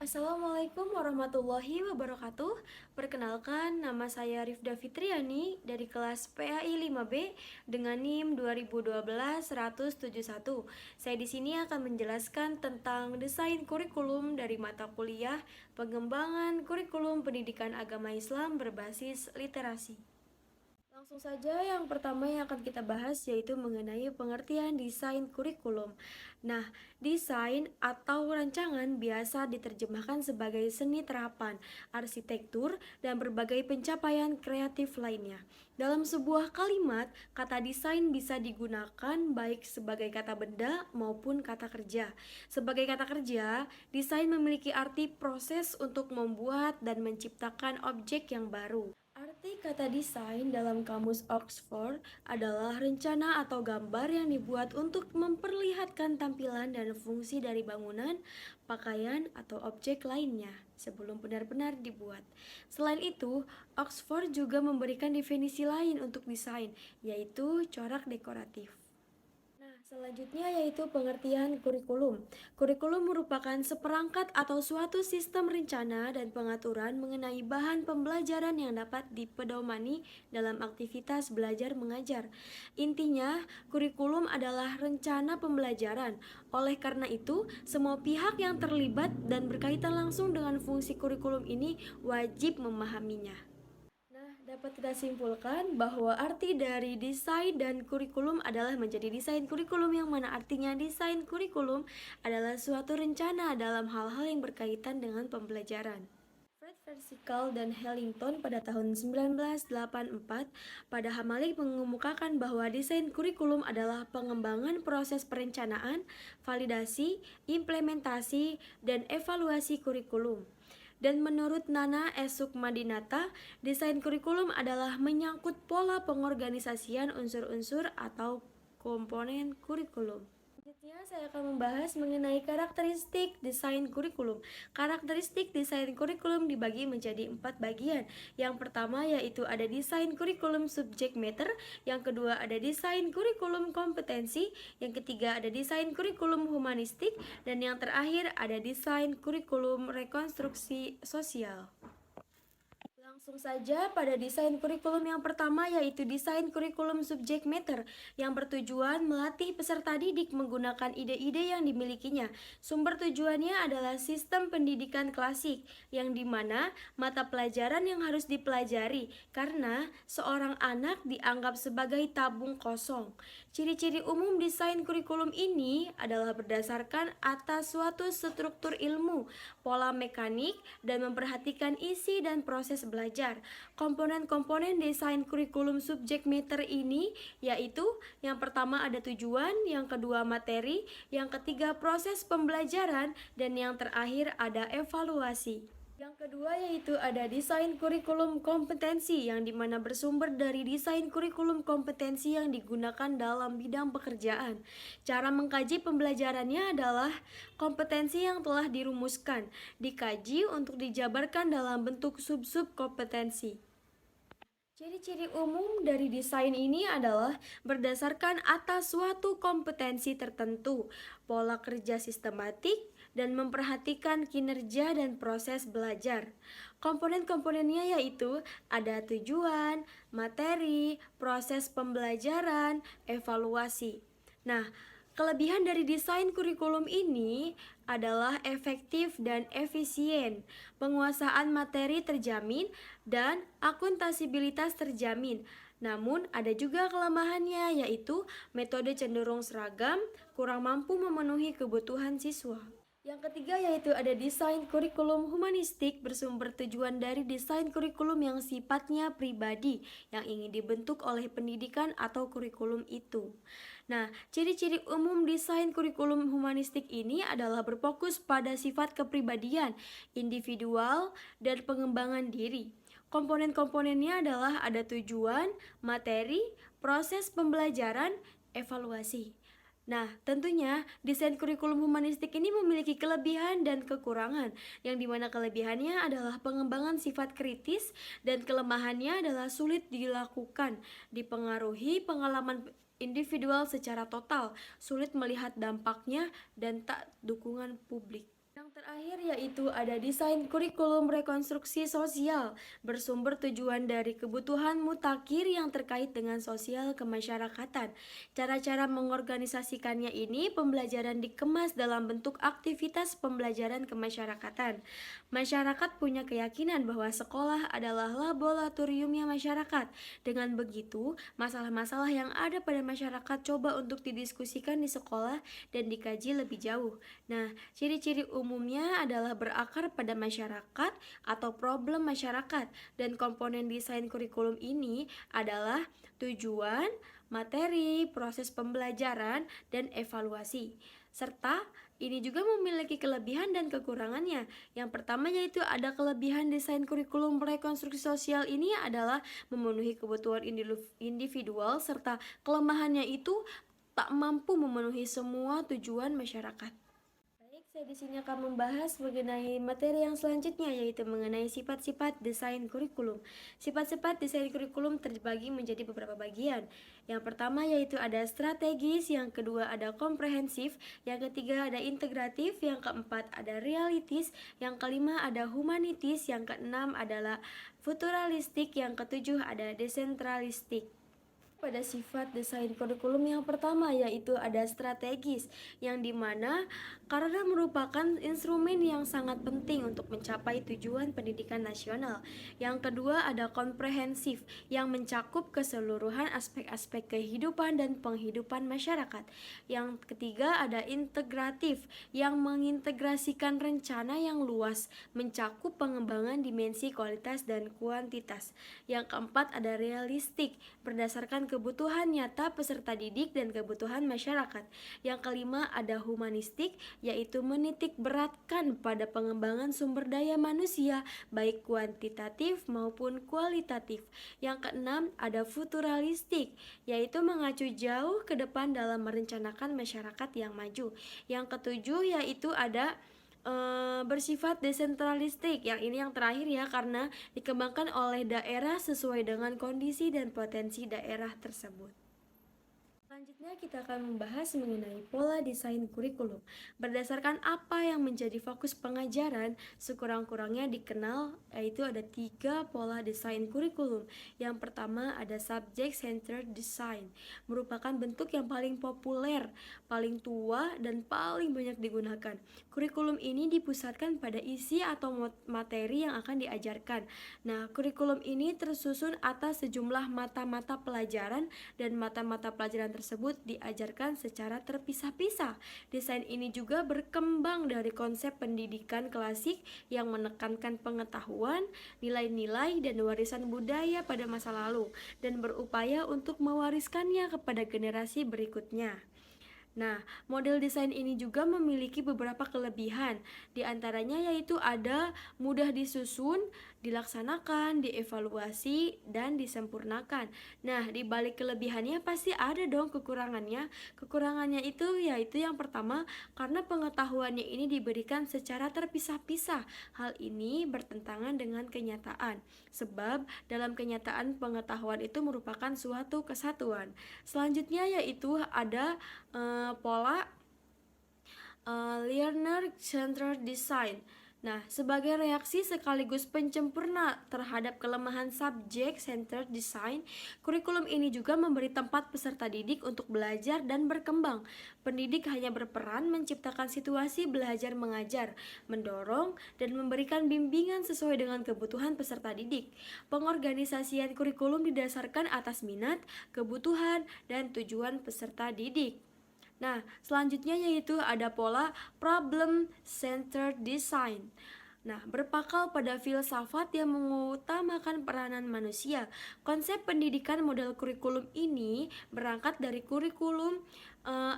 Assalamualaikum warahmatullahi wabarakatuh. Perkenalkan, nama saya Rifda Fitriani dari kelas PAI 5B dengan NIM 2012-171. Saya di sini akan menjelaskan tentang desain kurikulum dari mata kuliah pengembangan kurikulum pendidikan agama Islam berbasis literasi. Langsung saja yang pertama yang akan kita bahas yaitu mengenai pengertian desain kurikulum. Nah, desain atau rancangan biasa diterjemahkan sebagai seni terapan, arsitektur, dan berbagai pencapaian kreatif lainnya. Dalam sebuah kalimat, kata desain bisa digunakan baik sebagai kata benda maupun kata kerja. Sebagai kata kerja, desain memiliki arti proses untuk membuat dan menciptakan objek yang baru. Arti kata desain dalam kamus Oxford adalah rencana atau gambar yang dibuat untuk memperlihatkan tampilan dan fungsi dari bangunan, pakaian, atau objek lainnya sebelum benar-benar dibuat. Selain itu, Oxford juga memberikan definisi lain untuk desain, yaitu corak dekoratif. Nah, selanjutnya yaitu pengertian kurikulum. Kurikulum merupakan seperangkat atau suatu sistem rencana dan pengaturan mengenai bahan pembelajaran yang dapat dipedomani dalam aktivitas belajar mengajar. Intinya, kurikulum adalah rencana pembelajaran. Oleh karena itu, semua pihak yang terlibat dan berkaitan langsung dengan fungsi kurikulum ini wajib memahaminya. Nah, dapat kita simpulkan bahwa arti dari desain dan kurikulum adalah menjadi desain kurikulum yang mana artinya desain kurikulum adalah suatu rencana dalam hal-hal yang berkaitan dengan pembelajaran. Fred Versical dan Hellington pada tahun 1984 pada Hamalik mengemukakan bahwa desain kurikulum adalah pengembangan proses perencanaan, validasi, implementasi, dan evaluasi kurikulum. Dan menurut Nana S. Sukmadinata, desain kurikulum adalah menyangkut pola pengorganisasian unsur-unsur atau komponen kurikulum. Selanjutnya saya akan membahas mengenai karakteristik desain kurikulum. Karakteristik desain kurikulum dibagi menjadi 4 bagian. Yang pertama yaitu ada desain kurikulum subject matter, yang kedua ada desain kurikulum kompetensi, yang ketiga ada desain kurikulum humanistik, dan yang terakhir ada desain kurikulum rekonstruksi sosial. Langsung saja pada desain kurikulum yang pertama yaitu desain kurikulum subject matter yang bertujuan melatih peserta didik menggunakan ide-ide yang dimilikinya. Sumber tujuannya adalah sistem pendidikan klasik yang dimana mata pelajaran yang harus dipelajari karena seorang anak dianggap sebagai tabung kosong. Ciri-ciri umum desain kurikulum ini adalah berdasarkan atas suatu struktur ilmu, pola mekanik, dan memperhatikan isi dan proses belajar. Komponen-komponen desain kurikulum subject matter ini yaitu yang pertama ada tujuan, yang kedua materi, yang ketiga proses pembelajaran, dan yang terakhir ada evaluasi. Yang kedua yaitu ada desain kurikulum kompetensi yang dimana bersumber dari desain kurikulum kompetensi yang digunakan dalam bidang pekerjaan. Cara mengkaji pembelajarannya adalah kompetensi yang telah dirumuskan, dikaji untuk dijabarkan dalam bentuk sub-sub kompetensi. Ciri-ciri umum dari desain ini adalah berdasarkan atas suatu kompetensi tertentu, pola kerja sistematik, dan memperhatikan kinerja dan proses belajar. Komponen-komponennya yaitu ada tujuan, materi, proses pembelajaran, evaluasi. Nah, kelebihan dari desain kurikulum ini adalah efektif dan efisien, penguasaan materi terjamin, dan akuntabilitas terjamin. Namun, ada juga kelemahannya, yaitu metode cenderung seragam, kurang mampu memenuhi kebutuhan siswa. Yang ketiga yaitu ada desain kurikulum humanistik bersumber tujuan dari desain kurikulum yang sifatnya pribadi yang ingin dibentuk oleh pendidikan atau kurikulum itu. Nah, ciri-ciri umum desain kurikulum humanistik ini adalah berfokus pada sifat kepribadian, individual, dan pengembangan diri. Komponen-komponennya adalah ada tujuan, materi, proses pembelajaran, evaluasi. Nah, tentunya desain kurikulum humanistik ini memiliki kelebihan dan kekurangan, yang dimana kelebihannya adalah pengembangan sifat kritis dan kelemahannya adalah sulit dilakukan, dipengaruhi pengalaman individual secara total, sulit melihat dampaknya, dan tak dukungan publik. Yang terakhir Terakhir yaitu ada desain kurikulum rekonstruksi sosial, bersumber tujuan dari kebutuhan mutakhir yang terkait dengan sosial kemasyarakatan. Cara-cara mengorganisasikannya ini pembelajaran dikemas dalam bentuk aktivitas pembelajaran kemasyarakatan. Masyarakat punya keyakinan bahwa sekolah adalah laboratoriumnya masyarakat. Dengan begitu, masalah-masalah yang ada pada masyarakat coba untuk didiskusikan di sekolah dan dikaji lebih jauh. Nah, ciri-ciri umumnya adalah berakar pada masyarakat atau problem masyarakat, dan komponen desain kurikulum ini adalah tujuan, materi, proses pembelajaran, dan evaluasi. Serta ini juga memiliki kelebihan dan kekurangannya. Yang pertama yaitu ada kelebihan desain kurikulum rekonstruksi sosial ini adalah memenuhi kebutuhan individual, serta kelemahannya itu tak mampu memenuhi semua tujuan masyarakat. Baik, saya di sini akan membahas mengenai materi yang selanjutnya, yaitu mengenai sifat-sifat desain kurikulum. Sifat-sifat desain kurikulum terbagi menjadi beberapa bagian. Yang pertama yaitu ada strategis, yang kedua ada komprehensif, yang ketiga ada integratif, yang keempat ada realitis, yang kelima ada humanitis, yang keenam adalah futuralistik, yang ketujuh ada desentralistik. Pada sifat desain kurikulum yang pertama yaitu ada strategis, yang dimana karena merupakan instrumen yang sangat penting untuk mencapai tujuan pendidikan nasional. Yang kedua ada komprehensif, yang mencakup keseluruhan aspek-aspek kehidupan dan penghidupan masyarakat. Yang ketiga ada integratif, yang mengintegrasikan rencana yang luas, mencakup pengembangan dimensi kualitas dan kuantitas. Yang keempat ada realistik, berdasarkan kebutuhan nyata peserta didik dan kebutuhan masyarakat. Yang kelima ada humanistik, yaitu menitik beratkan pada pengembangan sumber daya manusia baik kuantitatif maupun kualitatif. Yang keenam ada futuralistik, yaitu mengacu jauh ke depan dalam merencanakan masyarakat yang maju. Yang ketujuh yaitu ada bersifat desentralistik, yang ini yang terakhir ya, karena dikembangkan oleh daerah sesuai dengan kondisi dan potensi daerah tersebut. Selanjutnya kita akan membahas mengenai pola desain kurikulum. Berdasarkan apa yang menjadi fokus pengajaran, sekurang-kurangnya dikenal yaitu ada 3 pola desain kurikulum. Yang pertama ada subject centered design, merupakan bentuk yang paling populer, paling tua, dan paling banyak digunakan. Kurikulum ini dipusatkan pada isi atau materi yang akan diajarkan. Nah, kurikulum ini tersusun atas sejumlah mata-mata pelajaran, dan mata-mata pelajaran tersebut diajarkan secara terpisah-pisah. Desain ini juga berkembang dari konsep pendidikan klasik yang menekankan pengetahuan, nilai-nilai, dan warisan budaya pada masa lalu, dan berupaya untuk mewariskannya kepada generasi berikutnya. Nah, model desain ini juga memiliki beberapa kelebihan. Di antaranya yaitu ada mudah disusun, dilaksanakan, dievaluasi, dan disempurnakan. Nah, di balik kelebihannya pasti ada dong kekurangannya. Kekurangannya itu yaitu yang pertama, karena pengetahuannya ini diberikan secara terpisah-pisah. Hal ini bertentangan dengan kenyataan, sebab dalam kenyataan pengetahuan itu merupakan suatu kesatuan. Selanjutnya yaitu ada pola learner centered design. Nah, sebagai reaksi sekaligus pencempurna terhadap kelemahan subject centered design, kurikulum ini juga memberi tempat peserta didik untuk belajar dan berkembang. Pendidik hanya berperan menciptakan situasi belajar mengajar, mendorong, dan memberikan bimbingan sesuai dengan kebutuhan peserta didik. Pengorganisasian kurikulum didasarkan atas minat, kebutuhan, dan tujuan peserta didik. Nah, selanjutnya yaitu ada pola problem centered design. Nah, berpakal pada filsafat yang mengutamakan peranan manusia. Konsep pendidikan model kurikulum ini berangkat dari kurikulum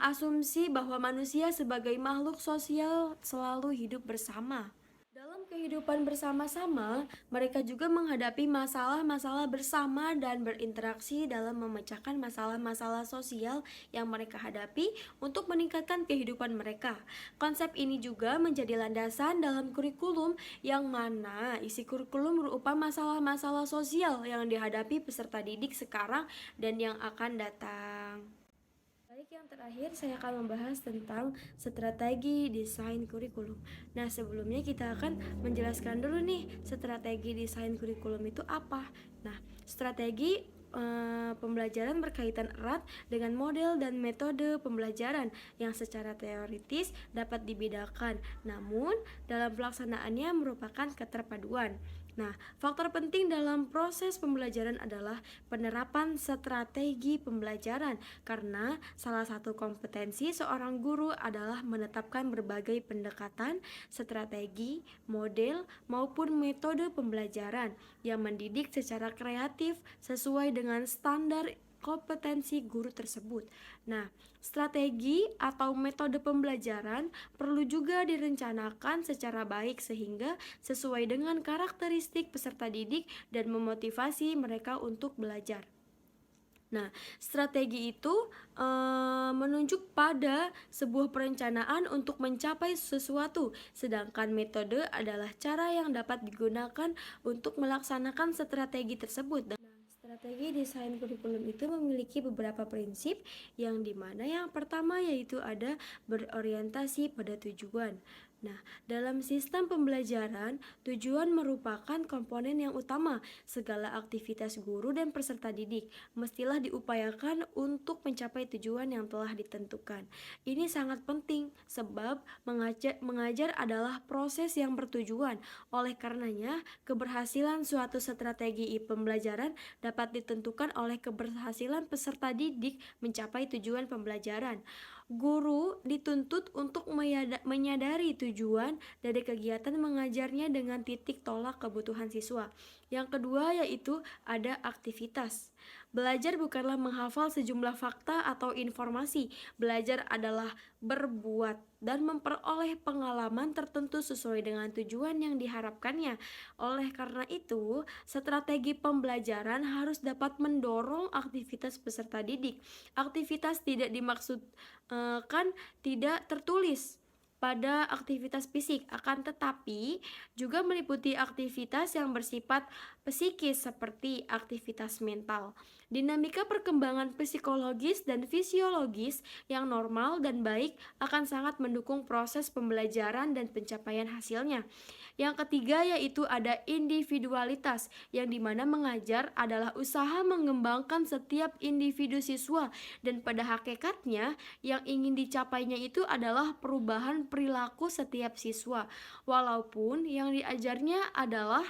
asumsi bahwa manusia sebagai makhluk sosial selalu hidup bersama. Dalam kehidupan bersama-sama, mereka juga menghadapi masalah-masalah bersama dan berinteraksi dalam memecahkan masalah-masalah sosial yang mereka hadapi untuk meningkatkan kehidupan mereka. Konsep ini juga menjadi landasan dalam kurikulum, yang mana isi kurikulum berupa masalah-masalah sosial yang dihadapi peserta didik sekarang dan yang akan datang. Baik, yang terakhir, saya akan membahas tentang strategi desain kurikulum. Nah, sebelumnya kita akan menjelaskan dulu nih, strategi desain kurikulum itu apa. Nah, strategi pembelajaran berkaitan erat dengan model dan metode pembelajaran yang secara teoritis dapat dibedakan, namun dalam pelaksanaannya merupakan keterpaduan. Nah, faktor penting dalam proses pembelajaran adalah penerapan strategi pembelajaran, karena salah satu kompetensi seorang guru adalah menetapkan berbagai pendekatan, strategi, model, maupun metode pembelajaran yang mendidik secara kreatif sesuai dengan standar kompetensi guru tersebut. Nah, strategi atau metode pembelajaran perlu juga direncanakan secara baik sehingga sesuai dengan karakteristik peserta didik dan memotivasi mereka untuk belajar. Nah, strategi itu menunjuk pada sebuah perencanaan untuk mencapai sesuatu, sedangkan metode adalah cara yang dapat digunakan untuk melaksanakan strategi tersebut. Strategi desain kurikulum itu memiliki beberapa prinsip yang dimana yang pertama yaitu ada berorientasi pada tujuan. Nah, dalam sistem pembelajaran, tujuan merupakan komponen yang utama. Segala aktivitas guru dan peserta didik mestilah diupayakan untuk mencapai tujuan yang telah ditentukan. Ini sangat penting sebab mengajar adalah proses yang bertujuan. Oleh karenanya, keberhasilan suatu strategi pembelajaran dapat ditentukan oleh keberhasilan peserta didik mencapai tujuan pembelajaran. Guru dituntut untuk menyadari tujuan dari kegiatan mengajarnya dengan titik tolak kebutuhan siswa. Yang kedua yaitu ada aktivitas. Belajar bukanlah menghafal sejumlah fakta atau informasi. Belajar adalah berbuat dan memperoleh pengalaman tertentu sesuai dengan tujuan yang diharapkannya. Oleh karena itu, strategi pembelajaran harus dapat mendorong aktivitas peserta didik. Aktivitas tidak dimaksudkan tidak tertulis pada aktivitas fisik, akan tetapi juga meliputi aktivitas yang bersifat psikis seperti aktivitas mental. Dinamika perkembangan psikologis dan fisiologis yang normal dan baik akan sangat mendukung proses pembelajaran dan pencapaian hasilnya. Yang ketiga yaitu ada individualitas, yang dimana mengajar adalah usaha mengembangkan setiap individu siswa, dan pada hakikatnya yang ingin dicapainya itu adalah perubahan perilaku setiap siswa, walaupun yang diajarnya adalah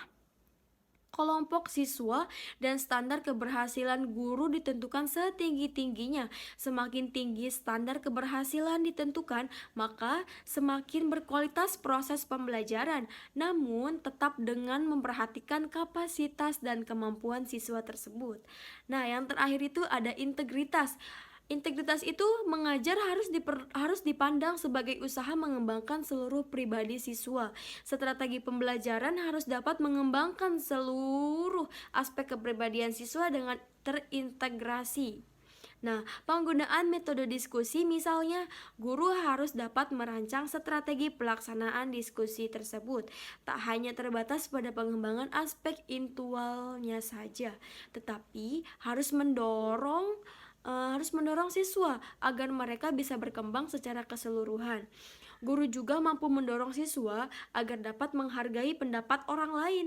kelompok siswa dan standar keberhasilan guru ditentukan setinggi-tingginya. Semakin tinggi standar keberhasilan ditentukan, maka semakin berkualitas proses pembelajaran, namun tetap dengan memperhatikan kapasitas dan kemampuan siswa tersebut. Nah, yang terakhir itu ada integritas. Integritas itu mengajar harus dipandang sebagai usaha mengembangkan seluruh pribadi siswa. Strategi pembelajaran harus dapat mengembangkan seluruh aspek kepribadian siswa dengan terintegrasi. Nah, penggunaan metode diskusi misalnya, guru harus dapat merancang strategi pelaksanaan diskusi tersebut. Tak hanya terbatas pada pengembangan aspek intelektualnya saja, tetapi harus mendorong siswa agar mereka bisa berkembang secara keseluruhan. Guru juga mampu mendorong siswa agar dapat menghargai pendapat orang lain.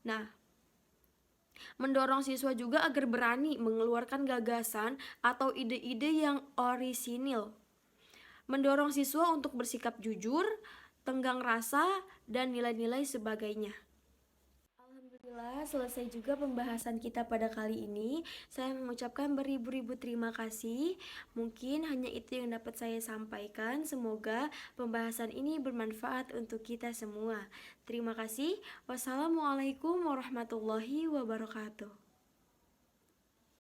Nah, mendorong siswa juga agar berani mengeluarkan gagasan atau ide-ide yang orisinil. Mendorong siswa untuk bersikap jujur, tenggang rasa, dan nilai-nilai sebagainya. Alhamdulillah, selesai juga pembahasan kita pada kali ini. Saya mengucapkan beribu-ribu terima kasih. Mungkin hanya itu yang dapat saya sampaikan. Semoga pembahasan ini bermanfaat untuk kita semua. Terima kasih. Wassalamualaikum warahmatullahi wabarakatuh.